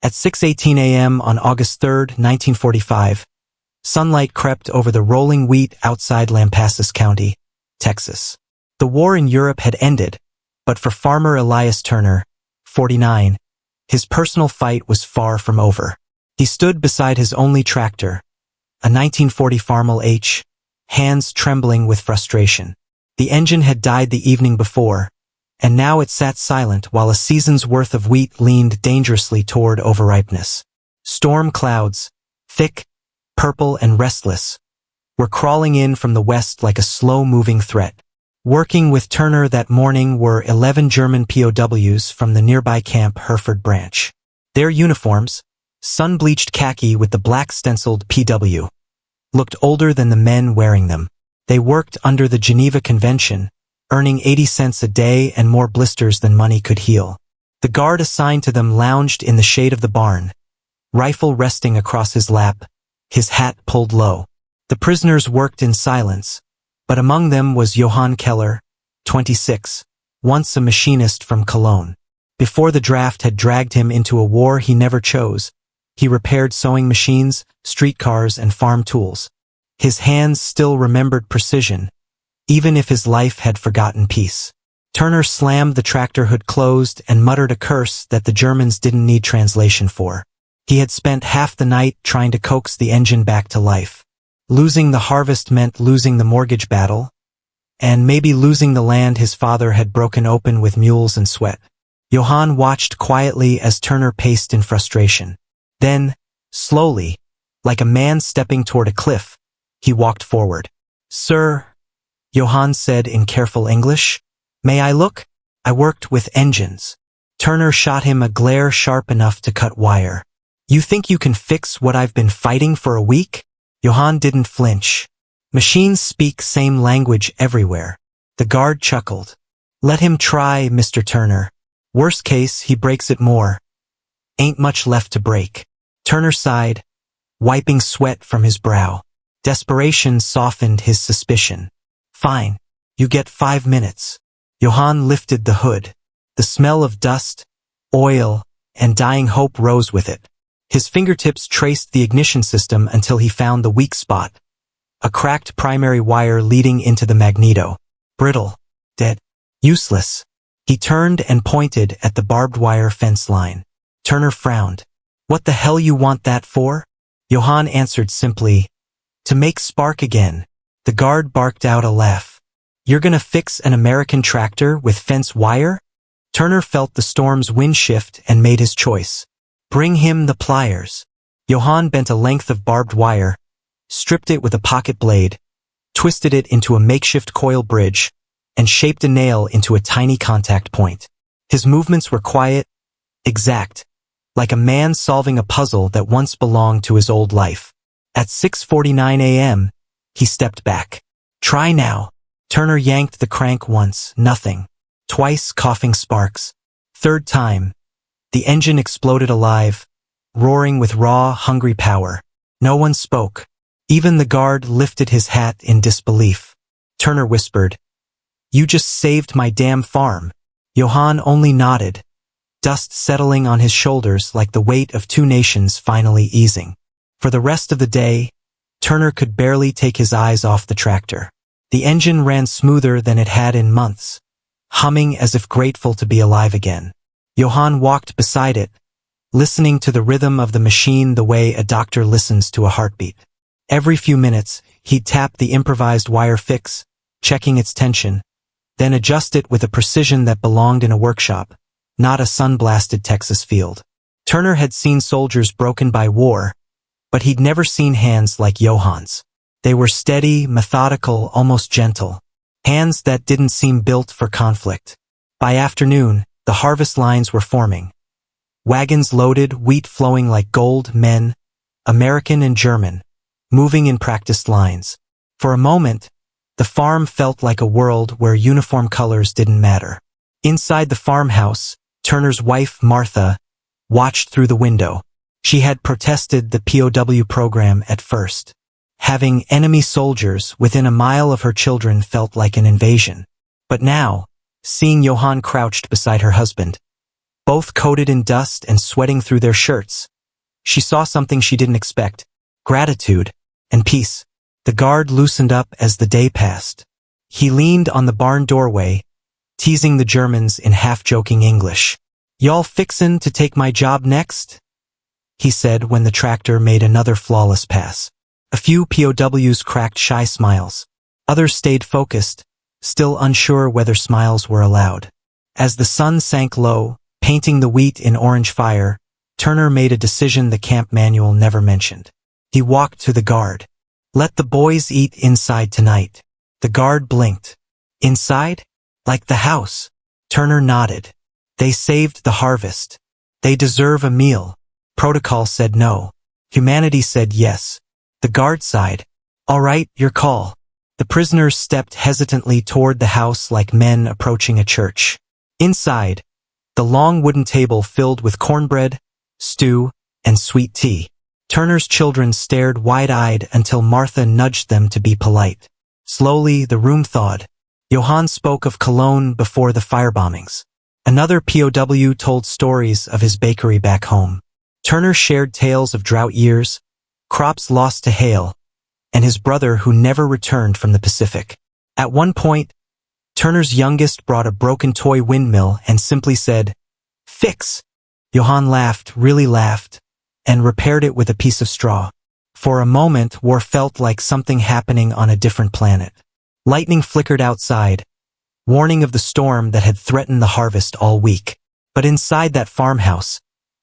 At 6:18 a.m. on August 3, 1945, sunlight crept over the rolling wheat outside Lampasas County, Texas. The war in Europe had ended, but for farmer Elias Turner, 49, his personal fight was far from over. He stood beside his only tractor, a 1940 Farmel H, hands trembling with frustration. The engine had died the evening before, and now it sat silent while a season's worth of wheat leaned dangerously toward overripeness. Storm clouds, thick, purple and restless, were crawling in from the west like a slow-moving threat. Working with Turner that morning were 11 German POWs from the nearby Camp Hereford branch. Their uniforms, sun-bleached khaki with the black stenciled PW, looked older than the men wearing them. They worked under the Geneva Convention, earning 80 cents a day and more blisters than money could heal. The guard assigned to them lounged in the shade of the barn, rifle resting across his lap, his hat pulled low. The prisoners worked in silence, but among them was Johann Keller, 26, once a machinist from Cologne. Before the draft had dragged him into a war he never chose, he repaired sewing machines, streetcars, and farm tools. His hands still remembered precision, even if his life had forgotten peace. Turner slammed the tractor hood closed and muttered a curse that the Germans didn't need translation for. He had spent half the night trying to coax the engine back to life. Losing the harvest meant losing the mortgage battle, and maybe losing the land his father had broken open with mules and sweat. Johann watched quietly as Turner paced in frustration. Then, slowly, like a man stepping toward a cliff, he walked forward. "Sir," Johann said in careful English, "may I look? I worked with engines." Turner shot him a glare sharp enough to cut wire. "You think you can fix what I've been fighting for a week?" Johann didn't flinch. Machines speak same language everywhere. The guard chuckled. "Let him try, Mr. Turner. Worst case, he breaks it more. Ain't much left to break." Turner sighed, wiping sweat from his brow. Desperation softened his suspicion. "Fine. You get 5 minutes." Johann lifted the hood. The smell of dust, oil, and dying hope rose with it. His fingertips traced the ignition system until he found the weak spot, a cracked primary wire leading into the magneto. Brittle, dead, useless. He turned and pointed at the barbed wire fence line. Turner frowned. "What the hell you want that for?" Johann answered simply, "To make spark again." The guard barked out a laugh. "You're gonna fix an American tractor with fence wire?" Turner felt the storm's wind shift and made his choice. "Bring him the pliers." Johann bent a length of barbed wire, stripped it with a pocket blade, twisted it into a makeshift coil bridge, and shaped a nail into a tiny contact point. His movements were quiet, exact, like a man solving a puzzle that once belonged to his old life. At 6:49 a.m., he stepped back. "Try now." Turner yanked the crank once, nothing. Twice, coughing sparks. Third time, the engine exploded alive, roaring with raw, hungry power. No one spoke. Even the guard lifted his hat in disbelief. Turner whispered, "You just saved my damn farm." Johann only nodded, dust settling on his shoulders like the weight of two nations finally easing. For the rest of the day, Turner could barely take his eyes off the tractor. The engine ran smoother than it had in months, humming as if grateful to be alive again. Johann walked beside it, listening to the rhythm of the machine the way a doctor listens to a heartbeat. Every few minutes, he'd tap the improvised wire fix, checking its tension, then adjust it with a precision that belonged in a workshop, not a sun-blasted Texas field. Turner had seen soldiers broken by war, but he'd never seen hands like Johann's. They were steady, methodical, almost gentle. Hands that didn't seem built for conflict. By afternoon, the harvest lines were forming. Wagons loaded, wheat flowing like gold, men, American and German, moving in practiced lines. For a moment, the farm felt like a world where uniform colors didn't matter. Inside the farmhouse, Turner's wife, Martha, watched through the window. She had protested the POW program at first. Having enemy soldiers within a mile of her children felt like an invasion. But now, seeing Johann crouched beside her husband, both coated in dust and sweating through their shirts. She saw something she didn't expect: gratitude and peace. The guard loosened up as the day passed. He leaned on the barn doorway, teasing the Germans in half-joking English. "Y'all fixin' to take my job next?" he said when the tractor made another flawless pass. A few POWs cracked shy smiles. Others stayed focused, still unsure whether smiles were allowed. As the sun sank low, painting the wheat in orange fire, Turner made a decision the camp manual never mentioned. He walked to the guard. "Let the boys eat inside tonight." The guard blinked. "Inside? Like the house?" Turner nodded. "They saved the harvest. They deserve a meal." Protocol said no. Humanity said yes. The guard sighed. "All right, your call." The prisoners stepped hesitantly toward the house like men approaching a church. Inside, the long wooden table filled with cornbread, stew, and sweet tea. Turner's children stared wide-eyed until Martha nudged them to be polite. Slowly, the room thawed. Johann spoke of Cologne before the firebombings. Another POW told stories of his bakery back home. Turner shared tales of drought years, crops lost to hail, and his brother who never returned from the Pacific. At one point, Turner's youngest brought a broken toy windmill and simply said, "Fix." Johann laughed, really laughed, and repaired it with a piece of straw. For a moment, war felt like something happening on a different planet. Lightning flickered outside, warning of the storm that had threatened the harvest all week. But inside that farmhouse,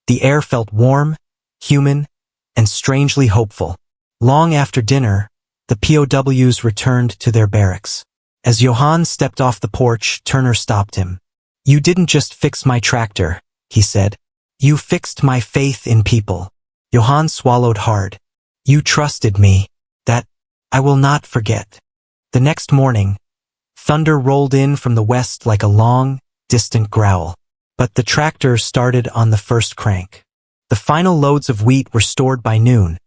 the air felt warm, human, and strangely hopeful. Long after dinner, the POWs returned to their barracks. As Johann stepped off the porch, Turner stopped him. "You didn't just fix my tractor," he said. "You fixed my faith in people." Johann swallowed hard. "You trusted me. That I will not forget." The next morning, thunder rolled in from the west like a long, distant growl. But the tractor started on the first crank. The final loads of wheat were stored by noon.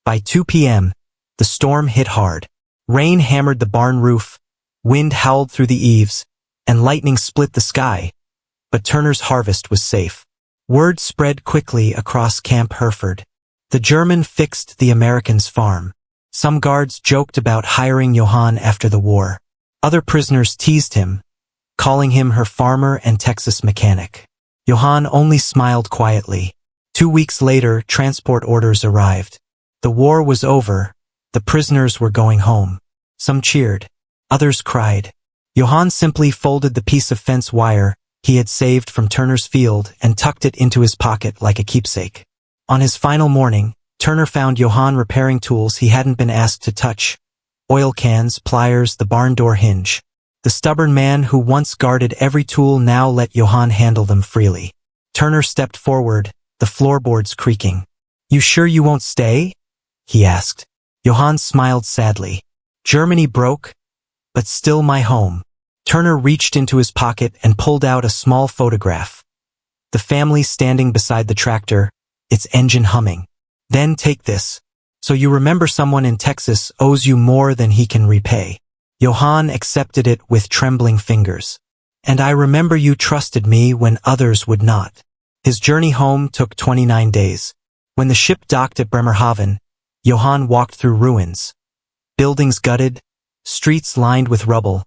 By 2 p.m., the storm hit hard. Rain hammered the barn roof, wind howled through the eaves, and lightning split the sky. But Turner's harvest was safe. Word spread quickly across Camp Hereford. The German fixed the Americans' farm. Some guards joked about hiring Johann after the war. Other prisoners teased him, calling him her farmer and Texas mechanic. Johann only smiled quietly. 2 weeks later, transport orders arrived. The war was over. The prisoners were going home. Some cheered. Others cried. Johann simply folded the piece of fence wire he had saved from Turner's field and tucked it into his pocket like a keepsake. On his final morning, Turner found Johann repairing tools he hadn't been asked to touch: oil cans, pliers, the barn door hinge. The stubborn man who once guarded every tool now let Johann handle them freely. Turner stepped forward, the floorboards creaking. "You sure you won't stay?" he asked. Johann smiled sadly. "Germany broke, but still my home." Turner reached into his pocket and pulled out a small photograph. The family standing beside the tractor, its engine humming. "Then take this. So you remember someone in Texas owes you more than he can repay." Johann accepted it with trembling fingers. "And I remember you trusted me when others would not." His journey home took 29 days. When the ship docked at Bremerhaven, Johann walked through ruins. Buildings gutted, streets lined with rubble,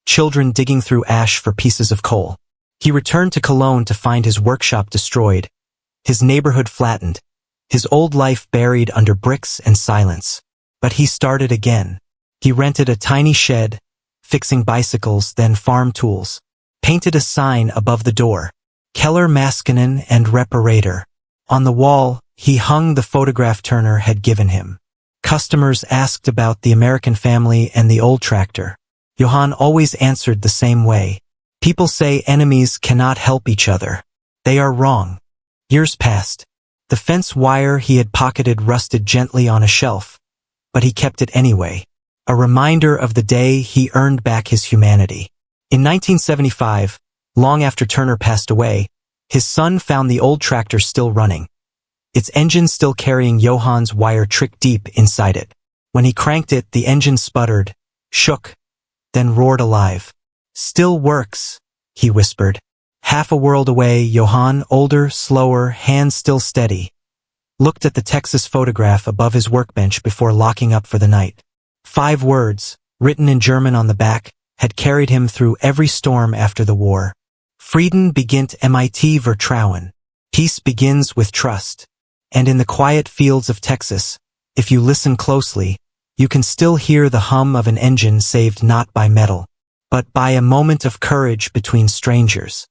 children digging through ash for pieces of coal. He returned to Cologne to find his workshop destroyed, his neighborhood flattened, his old life buried under bricks and silence. But he started again. He rented a tiny shed, fixing bicycles, then farm tools, painted a sign above the door, "Keller Maskinen and Reparator." On the wall, he hung the photograph Turner had given him. Customers asked about the American family and the old tractor. Johann always answered the same way. "People say enemies cannot help each other. They are wrong." Years passed. The fence wire he had pocketed rusted gently on a shelf, but he kept it anyway. A reminder of the day he earned back his humanity. In 1975, long after Turner passed away, his son found the old tractor still running, its engine still carrying Johann's wire trick deep inside it. When he cranked it, the engine sputtered, shook, then roared alive. "Still works," he whispered. Half a world away, Johann, older, slower, hands still steady, looked at the Texas photograph above his workbench before locking up for the night. 5 words, written in German on the back, had carried him through every storm after the war. Frieden beginnt mit Vertrauen. Peace begins with trust. And in the quiet fields of Texas, if you listen closely, you can still hear the hum of an engine saved not by metal, but by a moment of courage between strangers.